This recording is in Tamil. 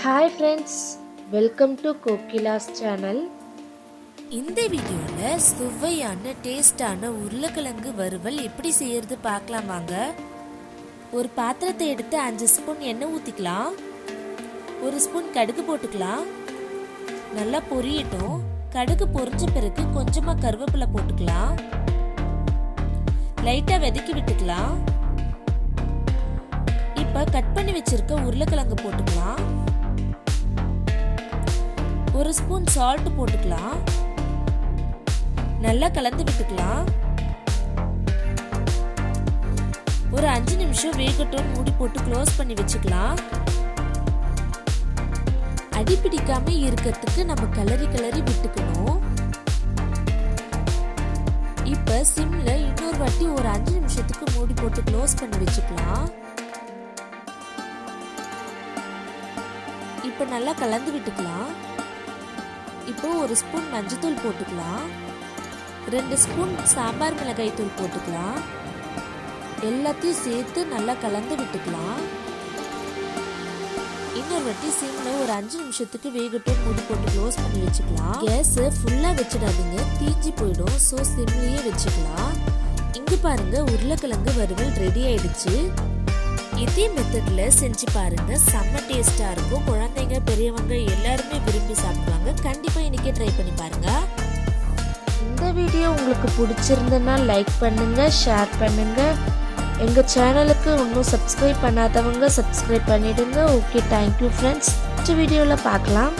Hi friends, welcome to Kokila's channel. இந்த வீடியோல சுவையான டேஸ்டான உருளைக்கிழங்கு வறுவல் எப்படி செய்யறது பார்க்கலாம் வாங்க. ஒரு பாத்திரத்தை எடுத்து 5 ஸ்பூன் எண்ணெய் ஊத்திக்கலாம். 1 ஸ்பூன் கடுகு போட்டுக்கலாம். நல்லா பொரியட்டும். கடுகு பொரிஞ்ச பிறகு கொஞ்சமா கருவேப்பிலை போட்டுக்கலாம். லைட்டா வதக்கி விட்டுக்கலாம். இப்ப கட் பண்ணி வச்சிருக்க உருளைக்கிழங்கு போட்டுக்கலாம். 1 ஸ்பூன் சால்ட் போட்டுக்கலாம். நல்லா கலந்து விட்டுக்கலாம். ஒரு 5 நிமிஷம் வேகட்டும் மூடி போட்டு க்ளோஸ் பண்ணி வச்சுக்கலாம். அடி பிடிக்காம இருக்கிறதுக்கு நம்ம கிளறி விட்டுக்கணும். இப்ப சிம்ல இன்னொரு வாட்டி ஒரு 5 நிமிஷத்துக்கு மூடி போட்டு க்ளோஸ் பண்ணி வச்சுக்கலாம். இப்ப நல்லா கலந்து விட்டுக்கலாம். இப்போ 1 ஸ்பூன் மஞ்சள்தூள் போட்டுக்கலாம். 2 ஸ்பூன் சாம்பார் மிளகாய் தூள் போட்டுக்கலாம். எல்லாத்தையும் சேர்த்து நல்லா கலந்து விட்டுக்கலாம். இன்னொரு வாட்டி சிம்ல ஒரு 5 நிமிஷத்துக்கு வேகட்டும் மூடி போட்டு க்ளோஸ் பண்ணி வச்சுக்கலாம். கேஸ் ஃபுல்லா வச்சிடாதீங்க, தீஞ்சி போயிடும். ஸோ சிம்லயே வச்சுக்கலாம். இங்க பாருங்க, உருளைக்கிழங்கு வறுவல் ரெடி ஆயிடுச்சு. இதே மெத்தட்ல செஞ்சு பாருங்க, செம்ம டேஸ்டா இருக்கும். குழந்தைங்க பெரியவங்க எல்லாருமே விரும்பி சாப்பிடுவாங்க. கண்டிப்பா இன்னைக்கே ட்ரை பண்ணி பாருங்க. இந்த வீடியோ உங்களுக்கு பிடிச்சிருந்தனா லைக் பண்ணுங்க, ஷேர் பண்ணுங்க. எங்க சேனலுக்கு இன்னும் சப்ஸ்கிரைப் பண்ணாதவங்க சப்ஸ்கிரைப் பண்ணிடுங்க. Okay, thank you friends. நெக்ஸ்ட் வீடியோல பார்க்கலாம்.